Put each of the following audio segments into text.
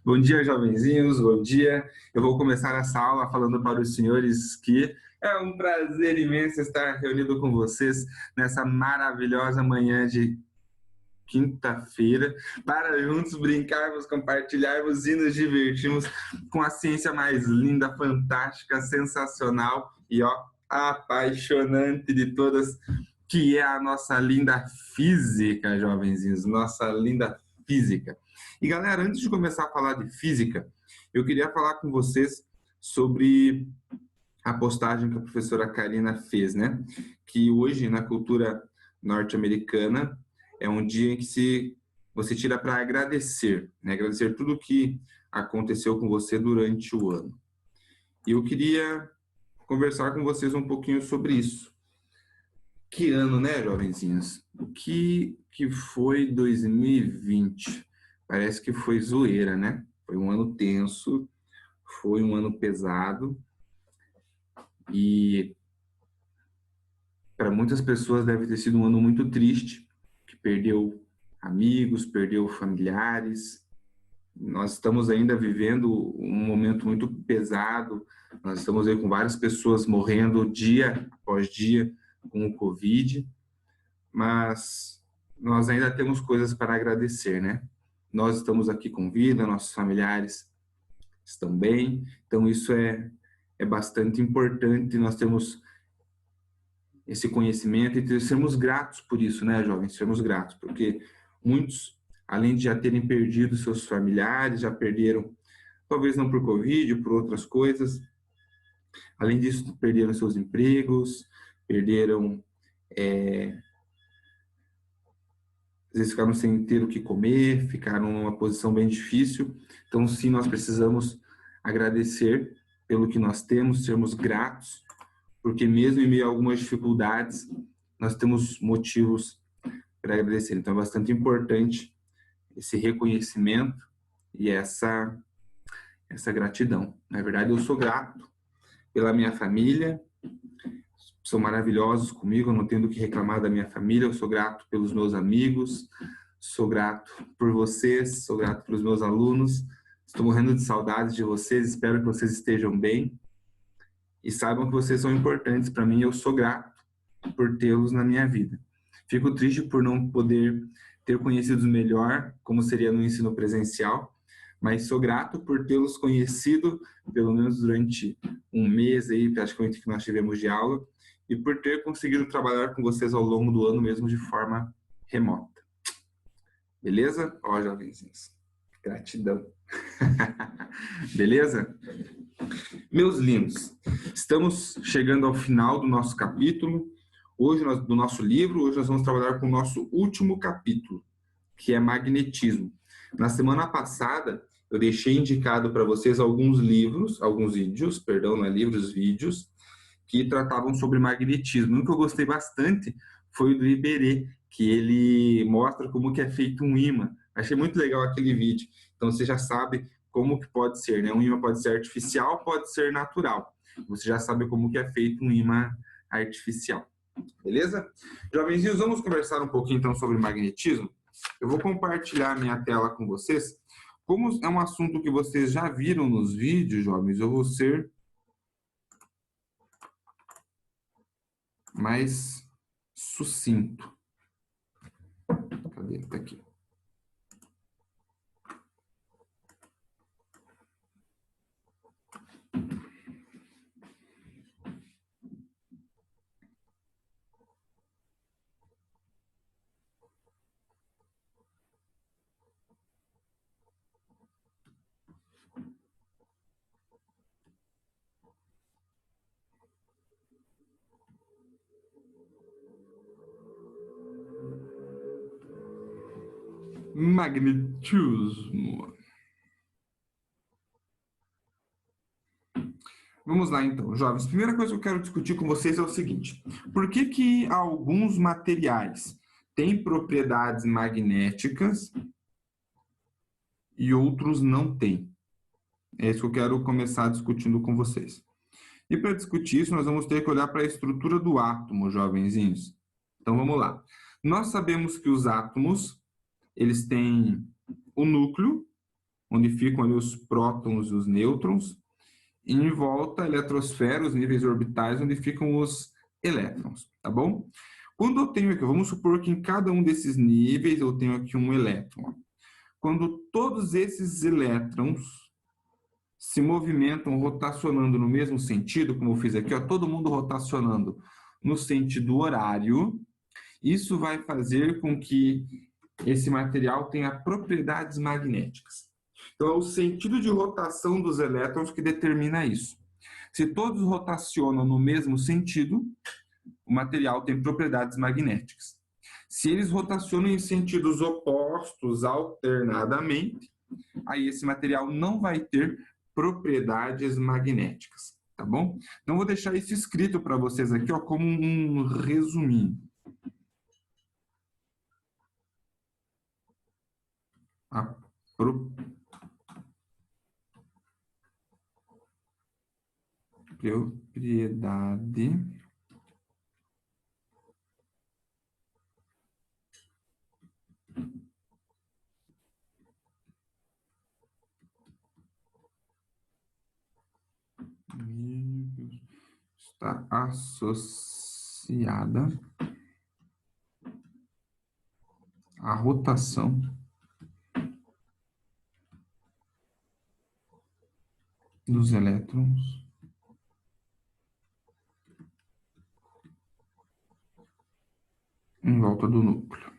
Bom dia, jovenzinhos, bom dia. Eu vou começar essa aula falando para os senhores que é um prazer imenso estar reunido com vocês nessa maravilhosa manhã de quinta-feira, para juntos brincarmos, compartilharmos e nos divertirmos com a ciência mais linda, fantástica, sensacional e apaixonante de todas, que é a nossa linda física, jovenzinhos, nossa linda física. E galera, antes de começar a falar de física, eu queria falar com vocês sobre a postagem que a professora Karina fez, né? Que hoje, na cultura norte-americana, é um dia em que você tira para agradecer, né? Agradecer tudo o que aconteceu com você durante o ano. E eu queria conversar com vocês um pouquinho sobre isso. Que ano, né, jovenzinhos? O que foi 2020? Parece que foi zoeira, né? Foi um ano tenso, foi um ano pesado e para muitas pessoas deve ter sido um ano muito triste, que perdeu amigos, perdeu familiares. Nós estamos ainda vivendo um momento muito pesado, nós estamos aí com várias pessoas morrendo dia após dia com o Covid, mas nós ainda temos coisas para agradecer, né? Nós estamos aqui com vida, nossos familiares estão bem, então isso é bastante importante, nós temos esse conhecimento e sermos gratos por isso, né, jovens? Sermos gratos, porque muitos, além de já terem perdido seus familiares, já perderam, talvez não por Covid, por outras coisas, além disso, perderam seus empregos, perderam, às vezes ficaram sem ter o que comer, ficaram numa posição bem difícil. Então, sim, nós precisamos agradecer pelo que nós temos, sermos gratos, porque mesmo em meio a algumas dificuldades, nós temos motivos para agradecer. Então, é bastante importante esse reconhecimento e essa gratidão. Na verdade, eu sou grato pela minha família, são maravilhosos comigo, eu não tenho do que reclamar da minha família, eu sou grato pelos meus amigos, sou grato por vocês, sou grato pelos meus alunos, estou morrendo de saudades de vocês, espero que vocês estejam bem e saibam que vocês são importantes para mim, eu sou grato por tê-los na minha vida. Fico triste por não poder ter conhecido melhor como seria no ensino presencial, mas sou grato por tê-los conhecido, pelo menos durante um mês aí, praticamente que nós tivemos de aula, e por ter conseguido trabalhar com vocês ao longo do ano mesmo de forma remota. Beleza? Ó, jovenzinhos, gratidão. Beleza? Meus lindos, estamos chegando ao final do nosso capítulo, do nosso livro. Hoje nós vamos trabalhar com o nosso último capítulo, que é magnetismo. Na semana passada, eu deixei indicado para vocês alguns vídeos, não é livros, vídeos, que tratavam sobre magnetismo. Um que eu gostei bastante foi o do Iberê, que ele mostra como que é feito um ímã. Achei muito legal aquele vídeo. Então você já sabe como que pode ser, né? Um ímã pode ser artificial, pode ser natural. Você já sabe como que é feito um ímã artificial. Beleza? Jovenzinhos, vamos conversar um pouquinho então sobre magnetismo. Eu vou compartilhar minha tela com vocês. Como é um assunto que vocês já viram nos vídeos, jovens, eu vou ser mais sucinto. Cadê? Tá aqui. Magnetismo. Vamos lá então, jovens. Primeira coisa que eu quero discutir com vocês é o seguinte: por que alguns materiais têm propriedades magnéticas e outros não têm? É isso que eu quero começar discutindo com vocês. E para discutir isso, nós vamos ter que olhar para a estrutura do átomo, jovenzinhos. Então vamos lá. Nós sabemos que os átomos, eles têm o núcleo, onde ficam ali os prótons e os nêutrons, e em volta a eletrosfera, os níveis orbitais, onde ficam os elétrons, tá bom? Quando eu tenho aqui, vamos supor que em cada um desses níveis eu tenho aqui um elétron. Quando todos esses elétrons se movimentam rotacionando no mesmo sentido, como eu fiz aqui, ó, todo mundo rotacionando no sentido horário, isso vai fazer com que esse material tenha propriedades magnéticas. Então, é o sentido de rotação dos elétrons que determina isso. Se todos rotacionam no mesmo sentido, o material tem propriedades magnéticas. Se eles rotacionam em sentidos opostos alternadamente, aí esse material não vai ter propriedades magnéticas, tá bom? Então, vou deixar isso escrito para vocês aqui, ó, como um resuminho. A propriedade está associada à rotação dos elétrons em volta do núcleo.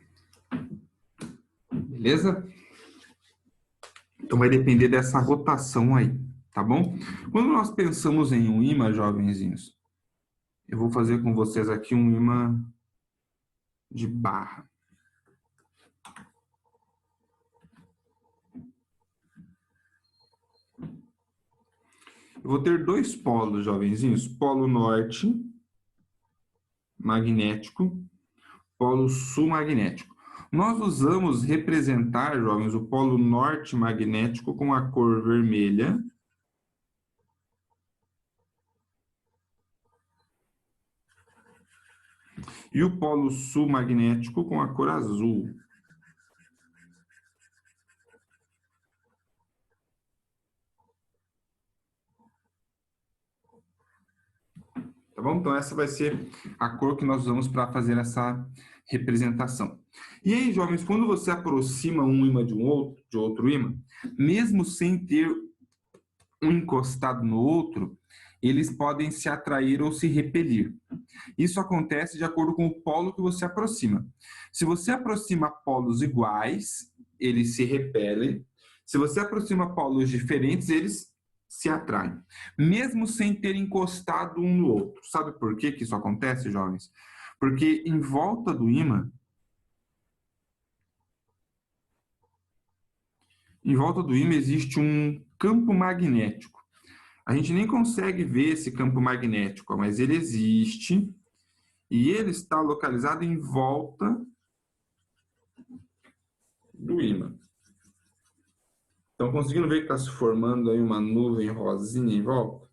Beleza? Então vai depender dessa rotação aí, tá bom? Quando nós pensamos em um ímã, jovenzinhos, eu vou fazer com vocês aqui um ímã de barra. Eu vou ter dois polos, jovenzinhos. Polo norte, magnético, polo sul, magnético. Nós usamos representar, jovens, o polo norte magnético com a cor vermelha e o polo sul magnético com a cor azul. Tá bom? Então, essa vai ser a cor que nós usamos para fazer essa representação. E aí, jovens, quando você aproxima um ímã de outro ímã, mesmo sem ter um encostado no outro, eles podem se atrair ou se repelir. Isso acontece de acordo com o polo que você aproxima. Se você aproxima polos iguais, eles se repelem. Se você aproxima polos diferentes, eles se atraem, mesmo sem ter encostado um no outro. Sabe por que isso acontece, jovens? Porque em volta do ímã, existe um campo magnético. A gente nem consegue ver esse campo magnético, mas ele existe e ele está localizado em volta do ímã. Estão conseguindo ver que está se formando aí uma nuvem rosinha em volta?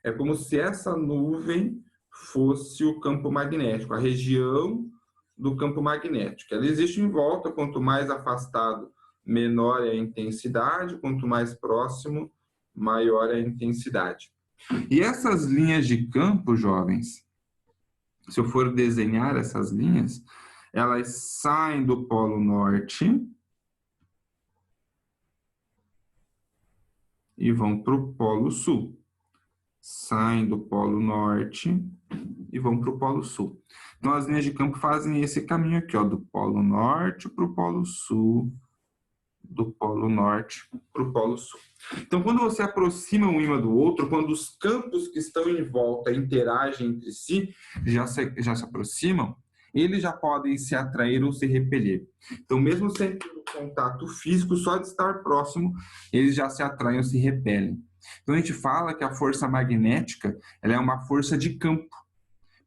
É como se essa nuvem fosse o campo magnético, a região do campo magnético. Ela existe em volta, quanto mais afastado, menor é a intensidade, quanto mais próximo, maior é a intensidade. E essas linhas de campo, jovens, se eu for desenhar essas linhas, elas saem do polo norte e vão para o polo sul. Saem do polo norte e vão para o polo sul. Então, as linhas de campo fazem esse caminho aqui, ó, do polo norte para o polo sul, do polo norte para o polo sul. Então, quando você aproxima um ímã do outro, quando os campos que estão em volta interagem entre si, já se aproximam, eles já podem se atrair ou se repelir. Então, mesmo sem ter contato físico, só de estar próximo, eles já se atraem ou se repelem. Então, a gente fala que a força magnética ela é uma força de campo.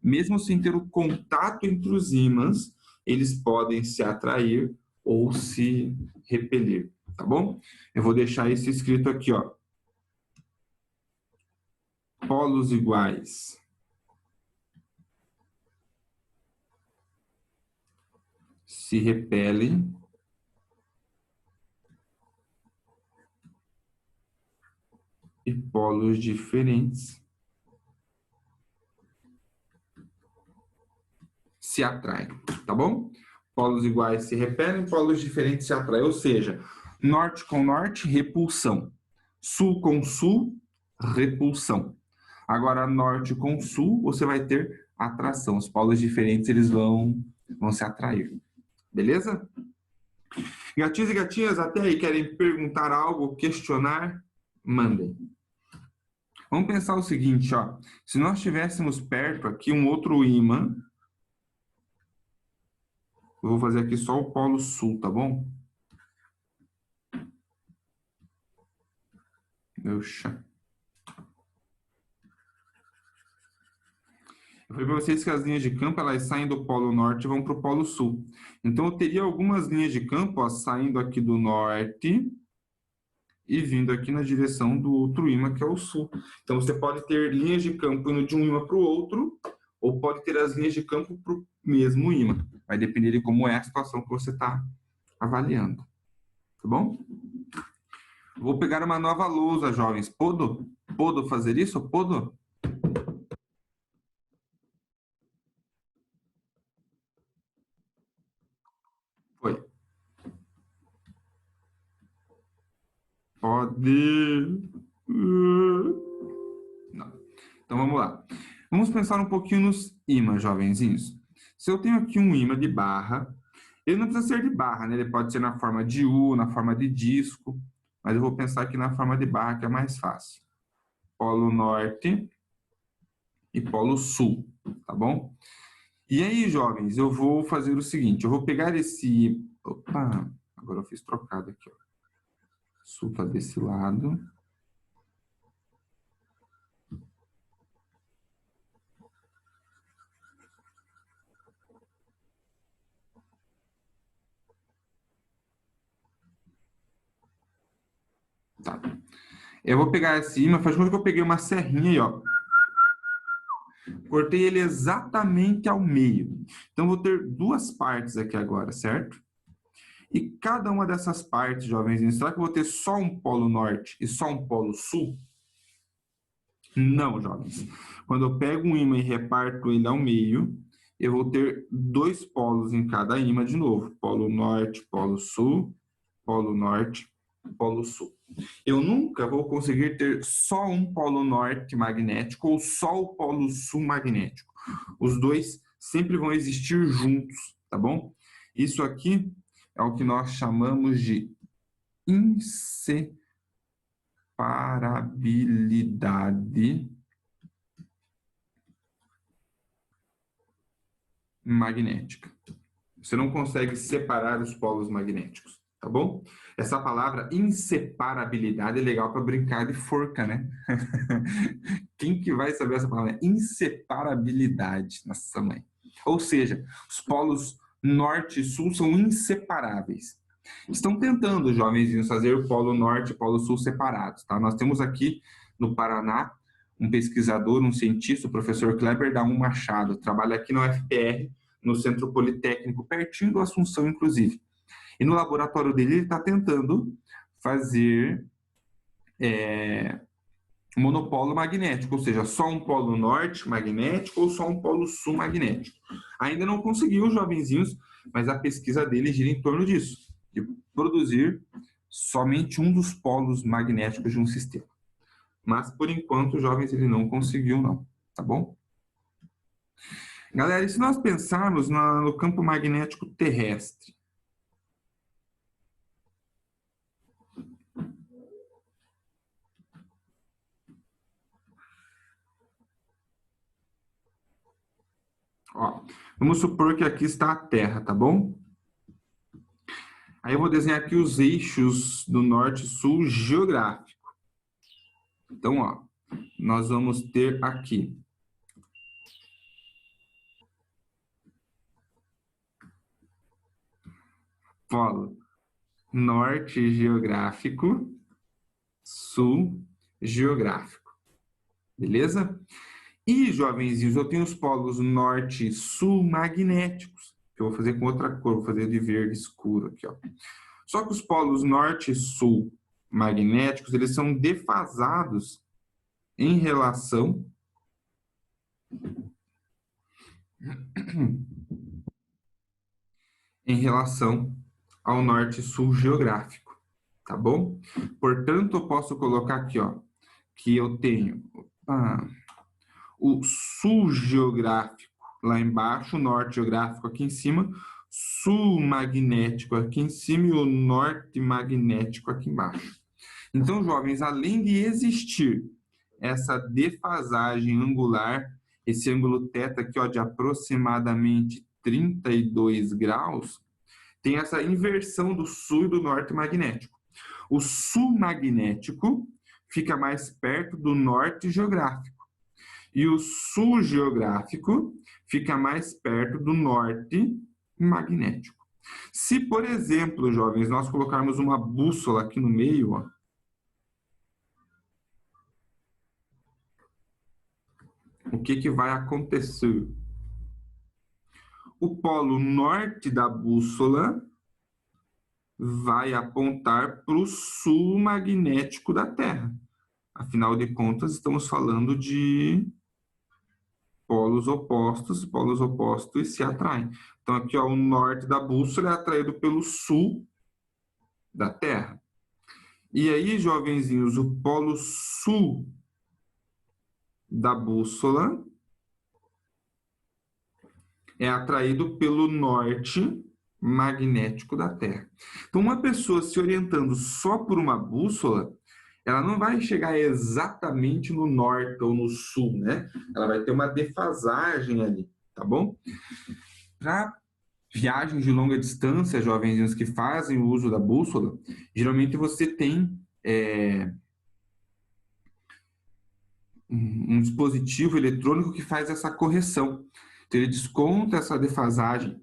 Mesmo sem ter o contato entre os ímãs, eles podem se atrair ou se repelir, tá bom? Eu vou deixar isso escrito aqui, ó. Polos iguais se repelem e polos diferentes se atraem, tá bom? Polos iguais se repelem, polos diferentes se atraem, ou seja, norte com norte, repulsão. Sul com sul, repulsão. Agora, norte com sul, você vai ter atração. Os polos diferentes, eles vão se atrair. Beleza? Gatinhos e gatinhas, até aí, querem perguntar algo, questionar? Mandem. Vamos pensar o seguinte, ó. Se nós tivéssemos perto aqui um outro ímã, eu vou fazer aqui só o polo sul, tá bom? Meu chá. Eu falei para vocês que as linhas de campo, elas saem do polo norte e vão para o polo sul. Então, eu teria algumas linhas de campo, ó, saindo aqui do norte e vindo aqui na direção do outro ímã, que é o sul. Então, você pode ter linhas de campo indo de um ímã para o outro, ou pode ter as linhas de campo para o mesmo ímã. Vai depender de como é a situação que você está avaliando. Tá bom? Vou pegar uma nova lousa, jovens. Podo fazer isso? Podo? Foi. Pode. Não. Então vamos lá. Vamos pensar um pouquinho nos ímãs, jovenzinhos. Se eu tenho aqui um ímã de barra, ele não precisa ser de barra, né? Ele pode ser na forma de U, na forma de disco, mas eu vou pensar aqui na forma de barra, que é mais fácil. Polo norte e polo sul, tá bom? E aí, jovens, eu vou fazer o seguinte, eu vou pegar esse... Opa, agora eu fiz trocado aqui, ó. Sul tá desse lado. Tá. Eu vou pegar esse ímã, faz conta que eu peguei uma serrinha aí, ó. Cortei ele exatamente ao meio. Então, vou ter duas partes aqui agora, certo? E cada uma dessas partes, jovenzinhos, será que eu vou ter só um polo norte e só um polo sul? Não, jovens. Quando eu pego um ímã e reparto ele ao meio, eu vou ter dois polos em cada ímã de novo. Polo norte, polo sul, polo norte, polo sul. Eu nunca vou conseguir ter só um polo norte magnético ou só o polo sul magnético. Os dois sempre vão existir juntos, tá bom? Isso aqui é o que nós chamamos de inseparabilidade magnética. Você não consegue separar os polos magnéticos, tá bom? Essa palavra inseparabilidade é legal para brincar de forca, né? Quem que vai saber essa palavra? Inseparabilidade, nossa mãe. Ou seja, os polos norte e sul são inseparáveis. Estão tentando, jovenzinhos, fazer o polo norte e o polo sul separados, tá? Nós temos aqui no Paraná um pesquisador, um cientista, o professor Kleber Daum Machado, trabalha aqui na UFPR, no Centro Politécnico, pertinho do Assunção, inclusive. E no laboratório dele, ele está tentando fazer monopolo magnético, ou seja, só um polo norte magnético ou só um polo sul magnético. Ainda não conseguiu, jovenzinhos, mas a pesquisa dele gira em torno disso, de produzir somente um dos polos magnéticos de um sistema. Mas, por enquanto, jovens, ele não conseguiu, não, tá bom? Galera, e se nós pensarmos no campo magnético terrestre? Ó, vamos supor que aqui está a Terra, tá bom? Aí eu vou desenhar aqui os eixos do norte e sul geográfico. Então, ó, nós vamos ter aqui polo norte geográfico, sul geográfico. Beleza? E, jovenzinhos, eu tenho os polos norte e sul magnéticos, que eu vou fazer com outra cor, vou fazer de verde escuro aqui, ó. Só que os polos norte e sul magnéticos, eles são defasados em relação ao norte-sul geográfico, tá bom? Portanto, eu posso colocar aqui, ó, que eu tenho o sul geográfico lá embaixo, o norte geográfico aqui em cima, sul magnético aqui em cima e o norte magnético aqui embaixo. Então, jovens, além de existir essa defasagem angular, esse ângulo θ aqui, ó, de aproximadamente 32 graus, tem essa inversão do sul e do norte magnético. O sul magnético fica mais perto do norte geográfico e o sul geográfico fica mais perto do norte magnético. Se, por exemplo, jovens, nós colocarmos uma bússola aqui no meio, ó, o que vai acontecer? O polo norte da bússola vai apontar para o sul magnético da Terra. Afinal de contas, estamos falando de polos opostos se atraem. Então, aqui, ó, o norte da bússola é atraído pelo sul da Terra. E aí, jovenzinhos, o polo sul da bússola é atraído pelo norte magnético da Terra. Então, uma pessoa se orientando só por uma bússola, ela não vai chegar exatamente no norte ou no sul, né? Ela vai ter uma defasagem ali, tá bom? Para viagens de longa distância, jovenzinhos que fazem o uso da bússola, geralmente você tem um dispositivo eletrônico que faz essa correção. Então, ele desconta essa defasagem,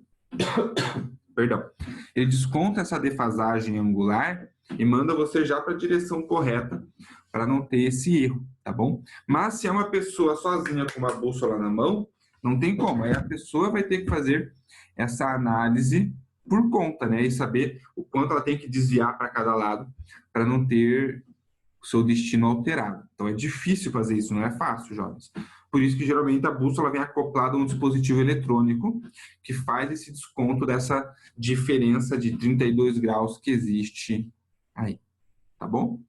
perdão, ele desconta essa defasagem angular e manda você já para a direção correta para não ter esse erro, tá bom? Mas se é uma pessoa sozinha com uma bússola na mão, não tem como. Aí a pessoa vai ter que fazer essa análise por conta, né? E saber o quanto ela tem que desviar para cada lado para não ter o seu destino alterado. Então é difícil fazer isso, não é fácil, jovens. Por isso que geralmente a bússola vem acoplada a um dispositivo eletrônico que faz esse desconto dessa diferença de 32 graus que existe aí, tá bom?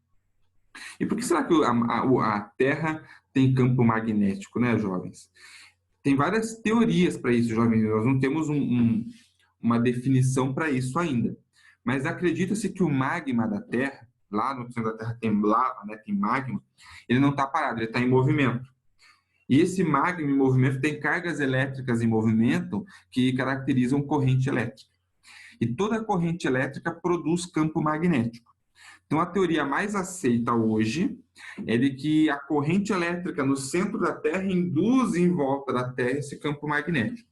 E por que será que a Terra tem campo magnético, né, jovens? Tem várias teorias para isso, jovens. Nós não temos uma definição para isso ainda. Mas acredita-se que o magma da Terra, lá no centro da Terra tem lava, né, tem magma, ele não está parado, ele está em movimento. E esse magma em movimento tem cargas elétricas em movimento que caracterizam corrente elétrica. E toda corrente elétrica produz campo magnético. Então, a teoria mais aceita hoje é de que a corrente elétrica no centro da Terra induz em volta da Terra esse campo magnético.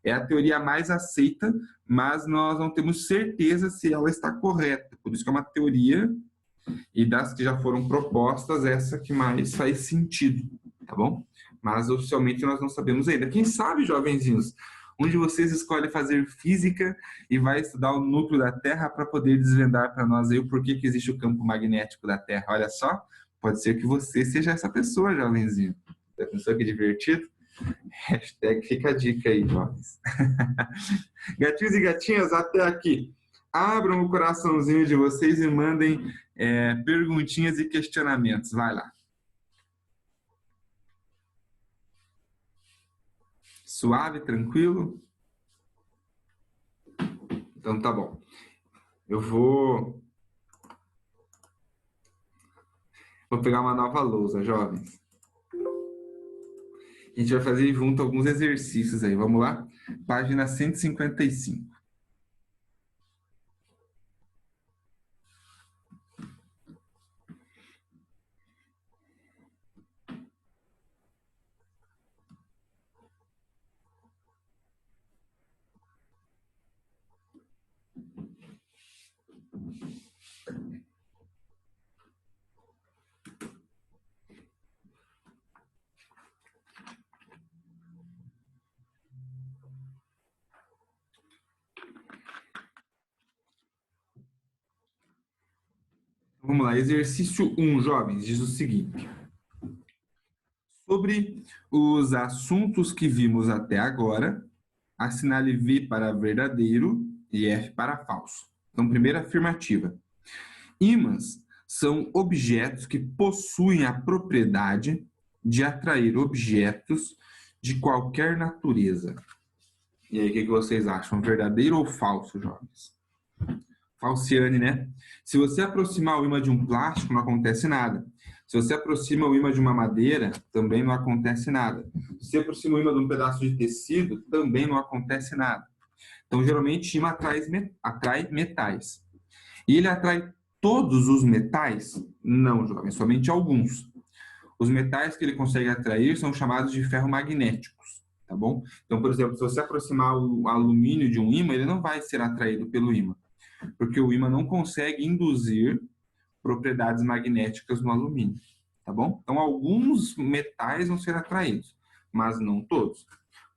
É a teoria mais aceita, mas nós não temos certeza se ela está correta. Por isso que é uma teoria, e das que já foram propostas, essa que mais faz sentido, tá bom? Mas oficialmente nós não sabemos ainda. Quem sabe, jovenzinhos, onde vocês escolhem fazer física e vai estudar o núcleo da Terra para poder desvendar para nós aí o porquê que existe o campo magnético da Terra. Olha só, pode ser que você seja essa pessoa, jovenzinho. Já pensou que divertido? Hashtag fica a dica aí, jovens. Gatinhos e gatinhas, até aqui. Abram o coraçãozinho de vocês e mandem perguntinhas e questionamentos. Vai lá. Suave, tranquilo? Então tá bom. Eu vou pegar uma nova lousa, jovens. A gente vai fazer junto alguns exercícios aí. Vamos lá? Página 155. Vamos lá, exercício 1, jovens, diz o seguinte. Sobre os assuntos que vimos até agora, assinale V para verdadeiro e F para falso. Então, primeira afirmativa. Ímãs são objetos que possuem a propriedade de atrair objetos de qualquer natureza. E aí, o que vocês acham? Verdadeiro ou falso, jovens? Falciane, né? Se você aproximar o ímã de um plástico, não acontece nada. Se você aproxima o ímã de uma madeira, também não acontece nada. Se você aproxima o ímã de um pedaço de tecido, também não acontece nada. Então, geralmente, ímã atrai metais. E ele atrai todos os metais? Não, jovem, somente alguns. Os metais que ele consegue atrair são chamados de ferromagnéticos, tá bom? Então, por exemplo, se você aproximar o alumínio de um ímã, ele não vai ser atraído pelo ímã, porque o ímã não consegue induzir propriedades magnéticas no alumínio, tá bom? Então, alguns metais vão ser atraídos, mas não todos.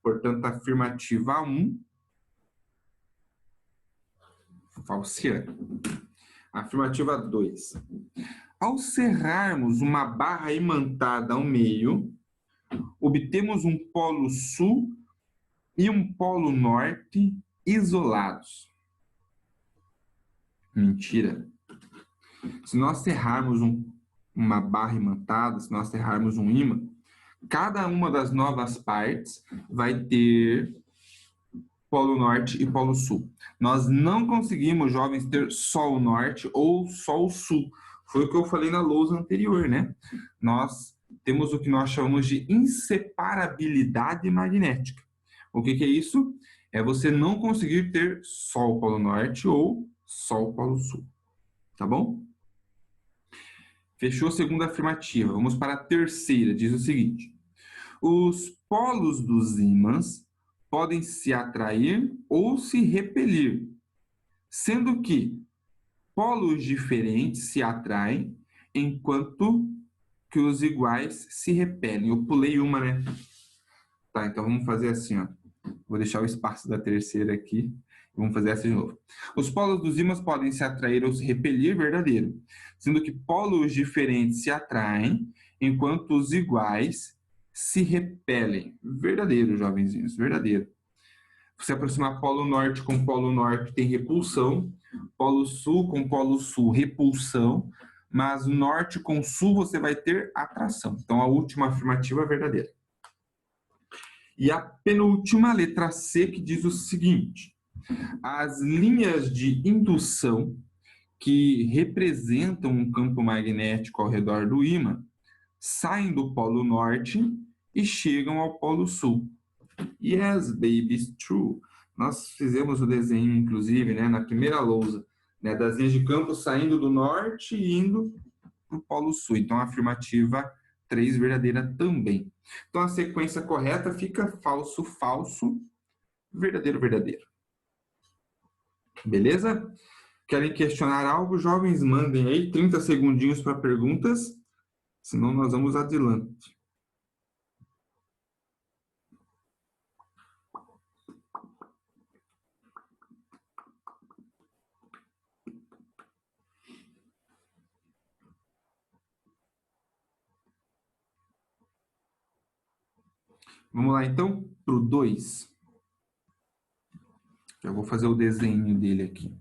Portanto, a afirmativa 1, falciane. Afirmativa 2. Ao cerrarmos uma barra imantada ao meio, obtemos um polo sul e um polo norte isolados. Mentira. Se nós cerrarmos uma barra imantada, se nós cerrarmos um ímã, cada uma das novas partes vai ter polo norte e polo sul. Nós não conseguimos, jovens, ter só o norte ou só o sul. Foi o que eu falei na lousa anterior, né? Nós temos o que nós chamamos de inseparabilidade magnética. O que é isso? É você não conseguir ter só o polo norte ou só o polo sul. Tá bom? Fechou a segunda afirmativa. Vamos para a terceira. Diz o seguinte. Os polos dos ímãs podem se atrair ou se repelir, sendo que polos diferentes se atraem, enquanto que os iguais se repelem. Eu pulei uma, né? Tá, então vamos fazer assim, ó. Vou deixar o espaço da terceira aqui. Vamos fazer essa de novo. Os polos dos ímãs podem se atrair ou se repelir, verdadeiro. Sendo que polos diferentes se atraem, enquanto os iguais se repelem. Verdadeiro, jovenzinhos, verdadeiro. Se aproximar polo norte com polo norte tem repulsão, polo sul com polo sul repulsão, mas norte com sul você vai ter atração. Então a última afirmativa é verdadeira. E a penúltima, letra C, que diz o seguinte: as linhas de indução que representam um campo magnético ao redor do ímã saem do polo norte e chegam ao polo sul. Yes, baby, it's true. Nós fizemos o desenho, inclusive, né, na primeira lousa, né, das linhas de campo saindo do norte e indo para o polo sul. Então, a afirmativa 3 verdadeira também. Então, a sequência correta fica falso, falso, verdadeiro, verdadeiro. Beleza? Querem questionar algo? Jovens, mandem aí 30 segundinhos para perguntas, senão nós vamos adiante. Vamos lá, então, para o 2. Já vou fazer o desenho dele aqui.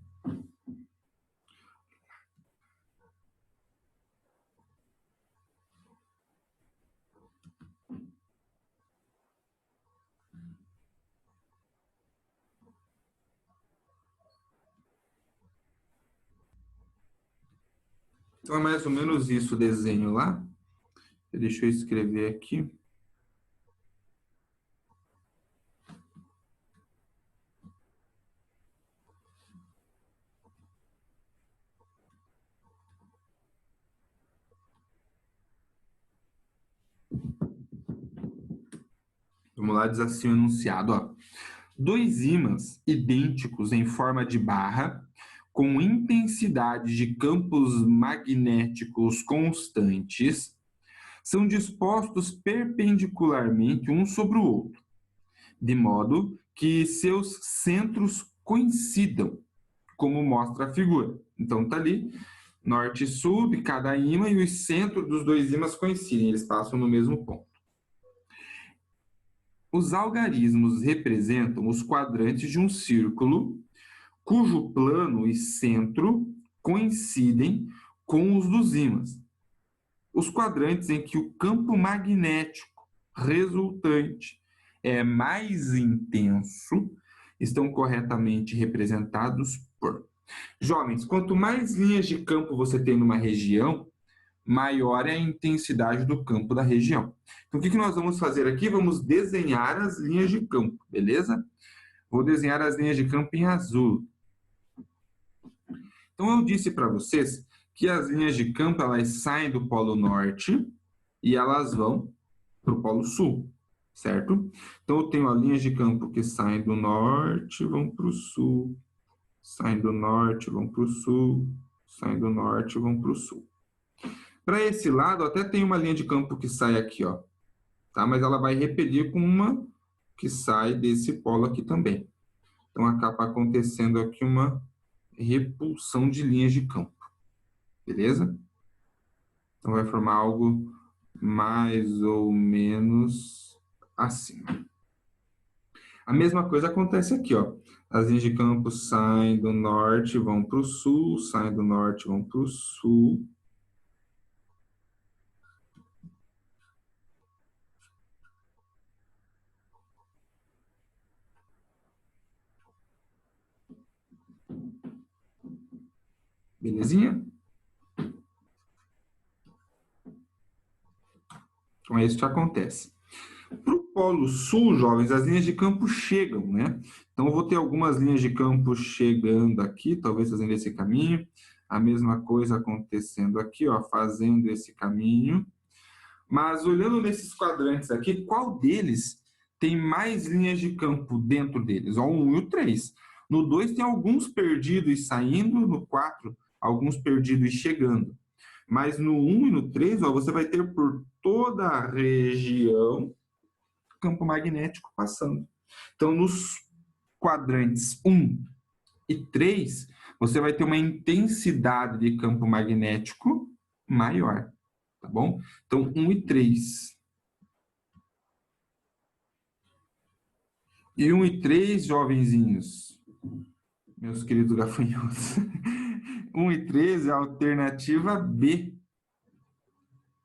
Então, é mais ou menos isso o desenho lá. Deixa eu escrever aqui. Vamos lá, diz assim o enunciado, ó. Dois ímãs idênticos em forma de barra, com intensidade de campos magnéticos constantes, são dispostos perpendicularmente um sobre o outro, de modo que seus centros coincidam, como mostra a figura. Então, tá ali, Norte e sul de cada ímã e o centro dos dois ímãs coincidem, eles passam no mesmo ponto. Os algarismos representam os quadrantes de um círculo cujo plano e centro coincidem com os dos ímãs. Os quadrantes em que o campo magnético resultante é mais intenso estão corretamente representados por. Jovens, quanto mais linhas de campo você tem numa região, maior é a intensidade do campo da região. Então, o que nós vamos fazer aqui? Vamos desenhar as linhas de campo, beleza? Vou desenhar as linhas de campo em azul. Então, eu disse para vocês que as linhas de campo, elas saem do polo norte e elas vão para o polo sul, certo? Então, eu tenho as linhas de campo que saem do norte e vão para o sul, saem do norte, vão para o sul, saem do norte e vão para o sul. Para esse lado, até tem uma linha de campo que sai aqui, ó, tá? Mas ela vai repelir com uma que sai desse polo aqui também. Então, acaba acontecendo aqui uma repulsão de linhas de campo, beleza? Então, vai formar algo mais ou menos assim. A mesma coisa acontece aqui, ó. As linhas de campo saem do norte, vão para o sul, saem do norte, vão para o sul. Belezinha? Então, é isso que acontece. Para o Polo Sul, jovens, as linhas de campo chegam, né? Então, eu vou ter algumas linhas de campo chegando aqui, talvez fazendo esse caminho. A mesma coisa acontecendo aqui, ó, fazendo esse caminho. Mas, olhando nesses quadrantes aqui, qual deles tem mais linhas de campo dentro deles? Ó, o 1 e o 3. No 2 tem alguns perdidos saindo, no 4, alguns perdidos chegando. Mas no 1 e no 3, ó, você vai ter por toda a região campo magnético passando. Então, nos quadrantes 1 e 3, você vai ter uma intensidade de campo magnético maior, tá bom? Então, 1 e 3. E 1 e 3, jovenzinhos, meus queridos gafanhotos. 1 e 3 é a alternativa B,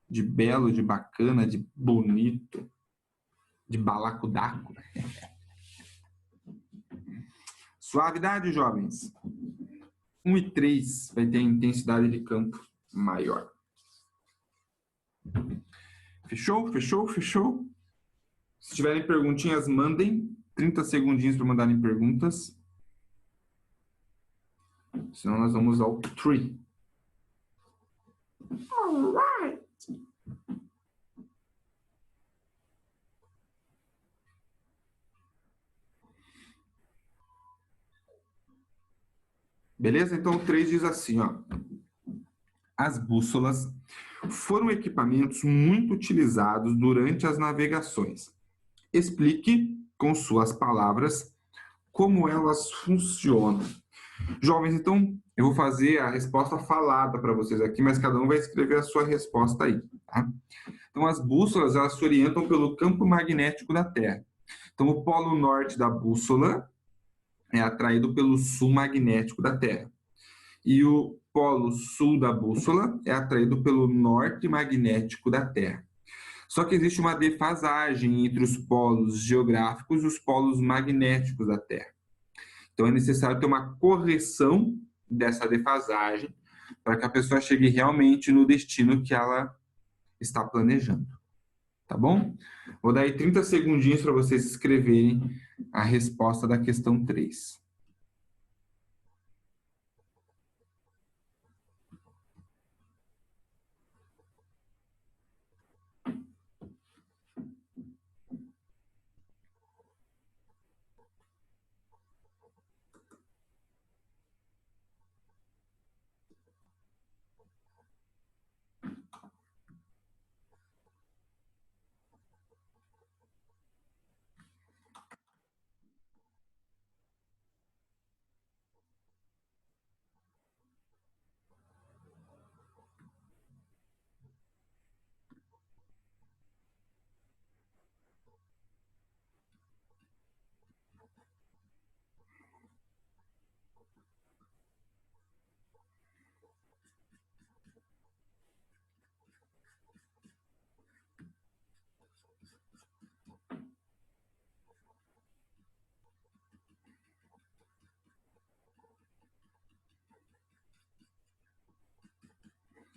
de belo, de bacana, de bonito, de balacodaco. Suavidade, jovens. 1 e 3 vai ter a intensidade de campo maior. Fechou? Fechou? Fechou? Se tiverem perguntinhas, mandem. 30 segundinhos para mandarem perguntas. Senão nós vamos ao 3. Alright. Beleza? Então o 3 diz assim, ó. As bússolas foram equipamentos muito utilizados durante as navegações. Explique, com suas palavras, como elas funcionam. Jovens, então, eu vou fazer a resposta falada para vocês aqui, mas cada um vai escrever a sua resposta aí, tá? Então, as bússolas, elas se orientam pelo campo magnético da Terra. Então, o polo norte da bússola é atraído pelo sul magnético da Terra. E o polo sul da bússola é atraído pelo norte magnético da Terra. Só que existe uma defasagem entre os polos geográficos e os polos magnéticos da Terra. Então, é necessário ter uma correção dessa defasagem para que a pessoa chegue realmente no destino que ela está planejando. Tá bom? Vou dar aí 30 segundinhos para vocês escreverem a resposta da questão 3.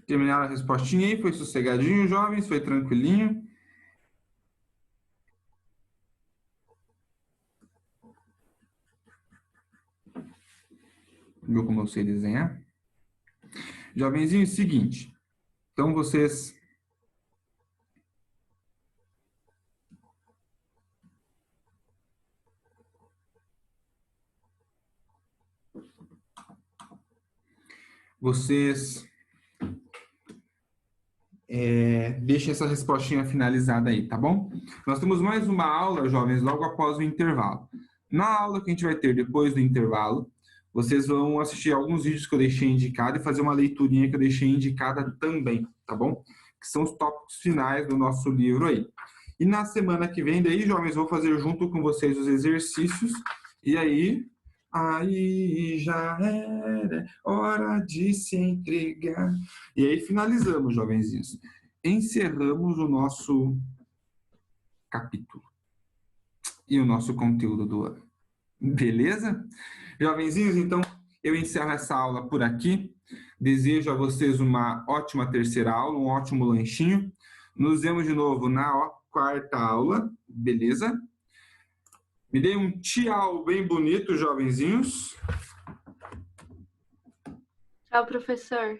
Terminaram a respostinha aí? Foi sossegadinho, jovens? Foi tranquilinho? Viu como eu sei desenhar? Jovenzinho, seguinte. Então, vocês deixem essa respostinha finalizada aí, tá bom? Nós temos mais uma aula, jovens, logo após o intervalo. Na aula que a gente vai ter depois do intervalo, vocês vão assistir alguns vídeos que eu deixei indicado e fazer uma leiturinha que eu deixei indicada também, tá bom? Que são os tópicos finais do nosso livro aí. E na semana que vem, daí, jovens, eu vou fazer junto com vocês os exercícios. E aí já era hora de se entregar. E aí finalizamos, jovenzinhos. Encerramos o nosso capítulo e o nosso conteúdo do ano. Beleza? Jovenzinhos, então eu encerro essa aula por aqui. Desejo a vocês uma ótima terceira aula, um ótimo lanchinho. Nos vemos de novo na quarta aula, beleza? Me dê um tchau bem bonito, jovenzinhos. Tchau, professor.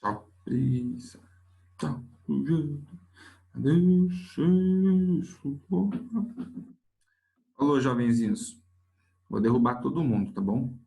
Tchau, preguiça. Tchau, Alô, jovenzinhos. Vou derrubar todo mundo, tá bom?